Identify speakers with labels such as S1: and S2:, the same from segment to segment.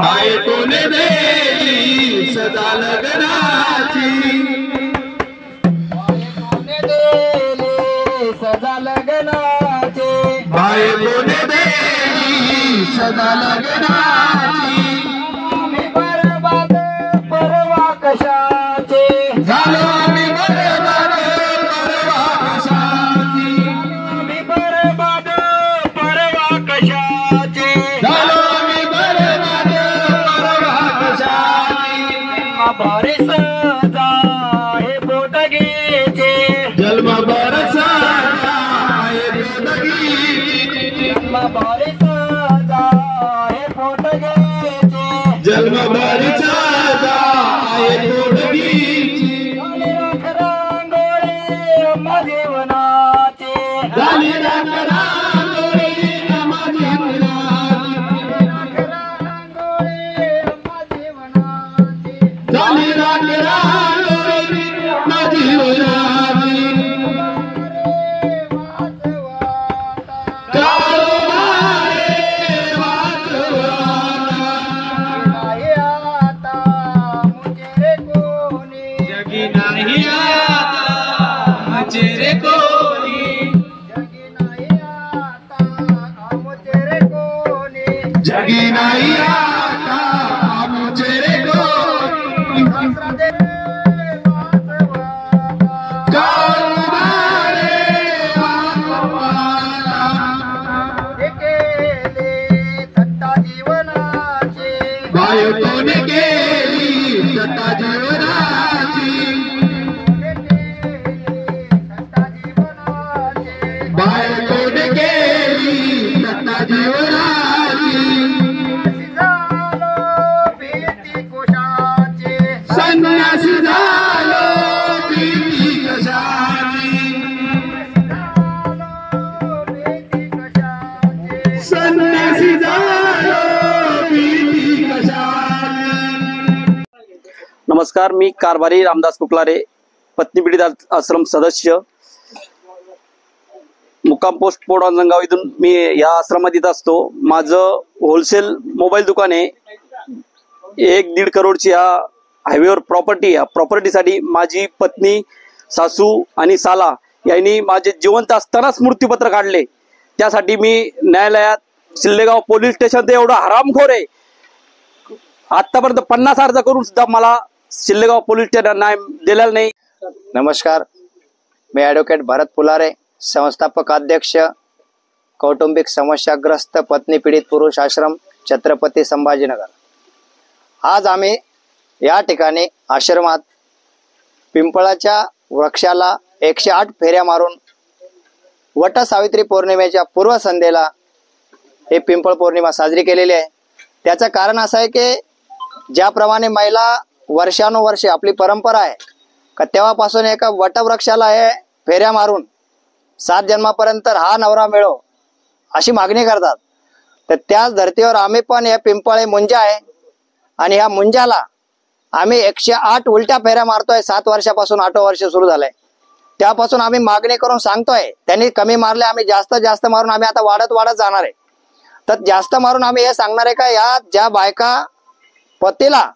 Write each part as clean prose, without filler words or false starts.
S1: बायकोने दिली सदा लग्नाची
S2: सदा लग्नाची
S1: बायकोने दिली सदा लग्नाची
S2: मी बरबाद परवा कशाचे
S1: झालो मी बरबाद परवा कशाची
S2: मी बरबाद परवा कशाचे
S1: झालो मी बरबाद परवा कशाची
S2: भारी सजा हे पोटगीचे
S1: जन्म बरसा आहे जिंदगीची
S2: भारी सजा हे पोटगीचे
S1: जन्म बरसा आहे पोटगीची
S2: रांगोळी अम्मा जीवनाचे
S1: झाली रांगोळी अम्मा जीवनाची
S2: रांगोळी अम्मा जीवनाचे
S1: झाली रांगोळी अम्मा जीवनाची काळो मारे वाचवाना
S2: नाही आता मुझे कोणी
S1: जगी नाही आता मुझे रे कोणी
S2: जगी नाही आता मुझे कोणी
S1: जगी नाही आता मुझे रे कोणी काळो मारे वाचवाना बायकोने केली सत्ता जीवनाची बायकोने केली सत्ता जीवनाची संन्यासी झालो भीती कशाची संन्यासी झालो भीती कशाची
S3: नमस्कार, मी कारभारी रामदास कुकलारे, पत्नी पीडित आश्रम सदस्य, मुक्काम पोस्ट पोड अंजनगाव इथून मी या आश्रमात येत असतो. माझं होलसेल मोबाईल दुकान आहे. 1-1.5 करोडची ह्या हायवेवर प्रॉपर्टी. या प्रॉपर्टीसाठी माझी पत्नी, सासू आणि साला यांनी माझे जिवंत असतानाच मृत्यूपत्र काढले. त्यासाठी मी न्यायालयात, शिल्लेगाव पोलीस स्टेशन ते एवढा हरामखोर आहे, आतापर्यंत 50 अर्ज करून सुद्धा मला शिल्लेगाव पोलीस स्टेशन न्याय दिलेला नाही.
S4: नमस्कार, मी ॲडव्होकेट भरत पुलारे, संस्थापक अध्यक्ष, कौटुंबिक समस्याग्रस्त पत्नी पीडित पुरुष आश्रम, छत्रपती संभाजीनगर. आज आम्ही या ठिकाणी आश्रमात पिंपळाच्या वृक्षाला 108 फेऱ्या मारून वट सावित्री पौर्णिमेच्या पूर्वसंध्येला हे पिंपळ पौर्णिमा साजरी केलेली आहे. त्याचं कारण असं आहे की ज्याप्रमाणे महिला वर्षानुवर्षे आपली परंपरा आहे का तेव्हापासून एका वटवृक्षाला हे फेऱ्या मारून 7 जन्मापर्यंत हा नवरा मिळो अशी मागणी करतात. तर त्याच धर्तीवर आम्ही पण हे पिंपळ मुंजा आहे आणि ह्या मुंजाला आम्ही 108 उलट्या फेऱ्या मारतोय. 7 वर्षापासून 8 वर्ष सुरू झालंय. त्यापासून आम्ही मागणी करून सांगतोय, त्यांनी कमी मारले, आम्ही जास्त मारून आम्ही आता वाढत जाणार आहे. तर जास्त मारून आम्ही हे सांगणार आहे का या ज्या बायका पतीला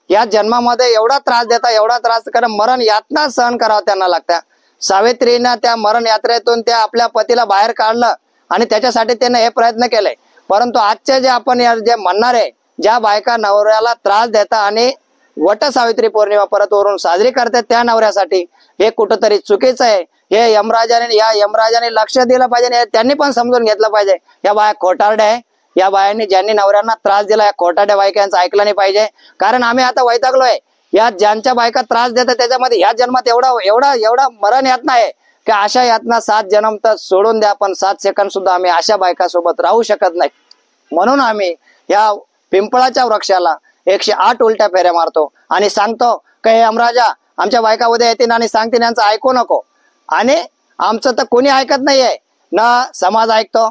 S4: या जन्मामध्ये एवढा त्रास देतात, एवढा त्रास कारण मरण यातना सहन करावं त्यांना लागतं. सावित्रीनं त्या मरण यात्रेतून त्या आपल्या पतीला बाहेर काढलं आणि त्याच्यासाठी त्याने हे प्रयत्न केले. परंतु आजचे जे आपण जे म्हणणार आहे, ज्या बायका नवऱ्याला त्रास देतात आणि वट सावित्री पौर्णिमा परत वरून साजरी करतात त्या नवऱ्यासाठी, हे कुठंतरी चुकीचं आहे. हे यमराजाने लक्ष दिलं पाहिजे. त्यांनी पण समजून घेतलं पाहिजे या बाया खोटारड्या आहे. या बायांनी ज्यांनी नवऱ्यांना त्रास दिला या खोटारड्या बायकांचं ऐकलं नाही पाहिजे. कारण आम्ही आता वैतागलोय. या ज्यांच्या बायका त्रास देतात त्याच्यामध्ये ह्या जन्मात एवढा मरण यातना आहे की अशा यातना 7 जन्म तर सोडून द्या, पण 7 सेकंद सुद्धा आम्ही अशा बायकासोबत राहू शकत नाही. म्हणून आम्ही या पिंपळाच्या वृक्षाला 108 उलट्या फेऱ्या मारतो आणि सांगतो की हे यमराजा, आमच्या बायका उद्या येतील आणि सांगतील यांचं ऐकू नको. आणि आमचं तर कोणी ऐकत नाहीये. ना समाज ऐकतो,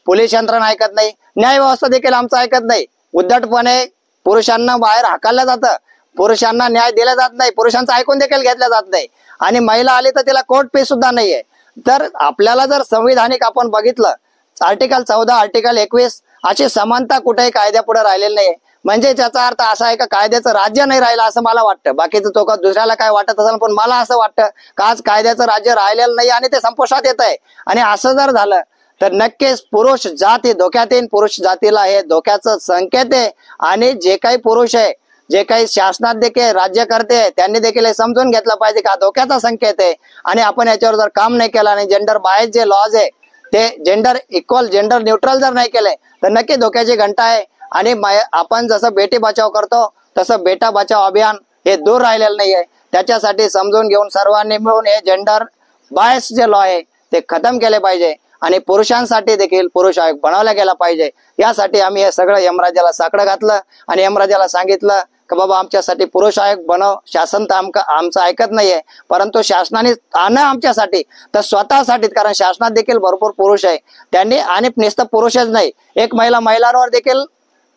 S4: पोलीस यंत्रणा ऐकत नाही, न्याय व्यवस्था देखील आमचं ऐकत नाही. उद्धटपणे पुरुषांना बाहेर हाकललं जातं, पुरुषांना न्याय दिला जात नाही, पुरुषांचं ऐकून देखील घेतलं जात नाही. आणि महिला आली तर तिला कोर्ट फी सुद्धा नाहीये. तर आपल्याला जर संविधानिक आपण बघितलं, आर्टिकल 14, आर्टिकल 21 अशी समानता कुठेही कायद्यापुढे राहिलेली नाहीये. म्हणजे त्याचा अर्थ असा आहे का कायद्याचं राज्य नाही राहिलं असं मला वाटतं. बाकीचं तो का दुसऱ्याला काय वाटत असेल, पण मला असं वाटतं का आज कायद्याचं राज्य राहिलेलं नाही आणि ते संपुष्टात येत आहे. आणि असं जर झालं तर नक्कीच पुरुष जाती धोक्यात येईल. पुरुष जातीला हे धोक्याचं संकेत आहे. आणि जे काही पुरुष आहे, जे काही शासनात देखील राज्यकर्ते त्यांनी देखील हे समजून घेतलं पाहिजे का धोक्याचा संकेत आहे. आणि आपण याच्यावर जर काम नाही केलं आणि जेंडर बायस जे लॉज आहे ते जेंडर इक्वल जेंडर न्यूट्रल जर नाही केले तर नक्की धोक्याची घंटा आहे. आणि आपण जसं बेटी बचाव करतो तसं बेटा बचाव अभियान हे दूर राहिलेलं नाही आहे. त्याच्यासाठी समजून घेऊन सर्वांनी मिळून हे जेंडर बायस जे लॉ आहे ते खतम केले पाहिजे. आणि पुरुषांसाठी देखील पुरुष आयोग बनवला गेला पाहिजे. यासाठी आम्ही हे सगळं यमराजाला साकडं घातलं आणि यमराजाला सांगितलं की बाबा आमच्यासाठी पुरुष आयोग बनव. शासन तर आमचं ऐकत नाहीये, परंतु शासनाने आणं आमच्यासाठी तर स्वतःसाठीच, कारण शासनात देखील भरपूर पुरुष आहे. त्यांनी आणि नुसतं पुरुषच नाही, एक महिलांवर देखील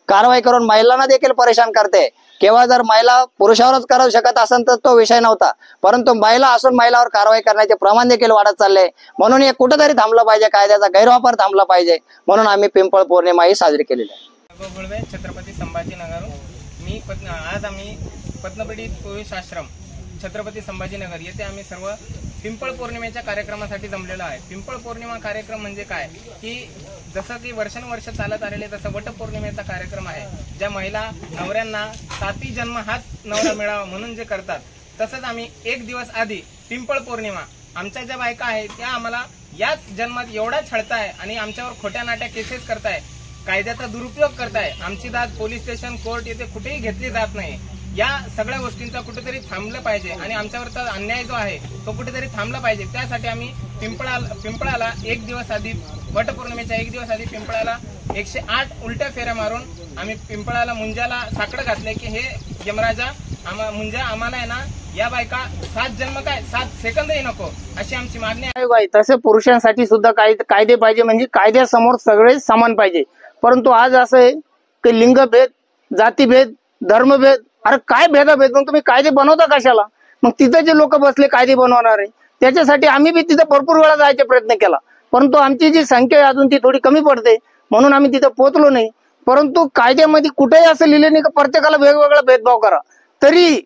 S4: कारवाई करून महिलांना देखील परेशान करते. केवळ जर महिला पुरुषावरच करू शकत असेल तर तो विषय नव्हता, परंतु महिला असून महिलावर कारवाई करण्याचे प्रमाण देखील वाढत चालले. म्हणून हे कुठेतरी थांबलं पाहिजे, कायद्याचा गैरवापर थांबला पाहिजे. म्हणून आम्ही पिंपळ पौर्णिमा ही साजरी केलेली आहे.
S5: छत्रपती संभाजीनगर आज आम्ही पद्मपीडित पुरुष आश्रम छत्रपती संभाजीनगर येथे आम्ही सर्व पिंपळ पौर्णिमेच्या कार्यक्रमासाठी जमलेलो आहे. पिंपळ पौर्णिमा कार्यक्रम म्हणजे काय की जसं की वर्षानुवर्ष चालत आलेले तसं वटपौर्णिमेचा कार्यक्रम आहे. ज्या महिला नवऱ्यांना 7 जन्म हाच नवरा मिळावा म्हणून जे करतात, तसंच आम्ही एक दिवस आधी पिंपळ पौर्णिमा आमच्या ज्या बायका आहेत त्या आम्हाला याच जन्मात एवढा छळताय आणि आमच्यावर खोट्या नाट्या केसेस करताय, कायद्याचा दुरुपयोग करताय. आमची दाद पोलीस स्टेशन कोर्ट येथे कुठेही घेतली जात नाही. या सगळ्या गोष्टींचा कुठेतरी थांबलं पाहिजे आणि आमच्यावरचा अन्याय जो आहे तो कुठेतरी थांबला पाहिजे. त्यासाठी आम्ही पिंपळाला एक दिवस आधी वटपौर्णिमेच्या एक दिवस आधी पिंपळाला 108 उलट्या फेऱ्या मारून आम्ही पिंपळाला मुंजाला साकडं घातले की हे यमराजा मुंजा आम्हाला आहे ना या बायका 7 जन्म काय 7 सेकंदही नको अशी आमची मागणी आहे.
S2: तसे पुरुषांसाठी सुद्धा कायदे पाहिजे, म्हणजे कायद्यासमोर सगळे समान पाहिजे. परंतु आज असं आहे की लिंगभेद, जातीभेद, धर्मभेद, अरे काय भेदाभेद, मग तुम्ही कायदे बनवता कशाला? मग तिथे जे लोक बसले कायदे बनवणारे, त्याच्यासाठी आम्ही बी तिथे भरपूर वेळा जायचा प्रयत्न केला, परंतु आमची जी संख्या आहे अजून ती थोडी कमी पडते, म्हणून आम्ही तिथे पोहोचलो नाही. परंतु कायद्यामध्ये कुठेही असं लिहिले नाही की प्रत्येकाला वेगवेगळा भेदभाव करा. तरी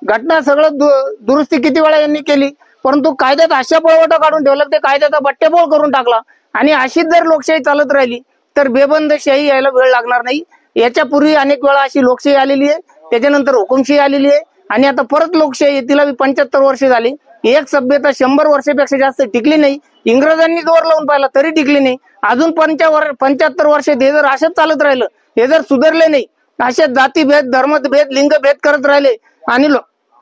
S2: घटना सगळं दुरुस्ती किती वेळा यांनी केली, परंतु कायद्यात अशा पळवटा काढून ठेवला ते कायद्याचा बट्टेबोळ करून टाकला. आणि अशीच जर लोकशाही चालत राहिली तर बेबंदशाही यायला वेळ लागणार नाही. याच्यापूर्वी अनेक वेळा अशी लोकशाही आलेली आहे, त्याच्यानंतर हुकुमशाही आलेली आहे आणि आता परत लोकशाही, तिला 75 वर्ष झाली. एक सभ्यता 100 वर्षापेक्षा जास्त टिकली नाही. इंग्रजांनी जोर लावून पाहिला तरी टिकली नाही. अजून 75 वर्ष हे जर असंच चालत राहिलं, हे जर सुधारले नाही, असे जातीभेद, धर्मभेद, लिंगभेद करत राहिले आणि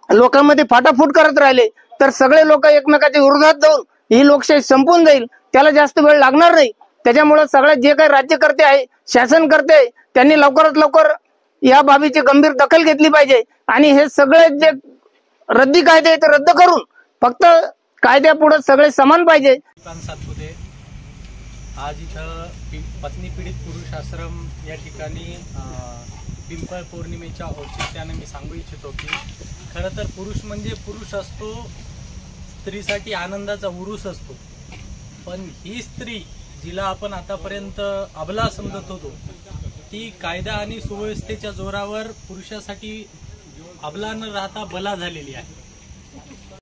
S2: लोकांमध्ये फाटाफूट करत राहिले तर सगळे लोक एकमेकाच्या विरोधात जाऊन ही लोकशाही संपून जाईल. त्याला जास्त वेळ लागणार नाही. त्याच्यामुळे सगळे जे काही राज्यकर्ते आहे, शासनकर्ते आहे, त्यांनी लवकरात लवकर या बाबीची गंभीर दखल घेतली पाहिजे आणि हे सगळे जे रद्दी कायदे आहेत ते रद्द करून फक्त कायद्यापुढे सगळे समान पाहिजे.
S6: आज इथं पत्नी पीडित पुरुष आश्रम या ठिकाणी पिंपळ पौर्णिमेच्या औचित्याने मी सांगू इच्छितो की खरं तर पुरुष म्हणजे पुरुष असतो, स्त्रीसाठी आनंदाचा उरूस असतो. पण ही स्त्री जिला आपण आतापर्यंत अबला समजत होतो, ती कायदा आणि सुव्यवस्थेच्या जोरावर पुरुषासाठी अबला न राहता बला झालेली आहे.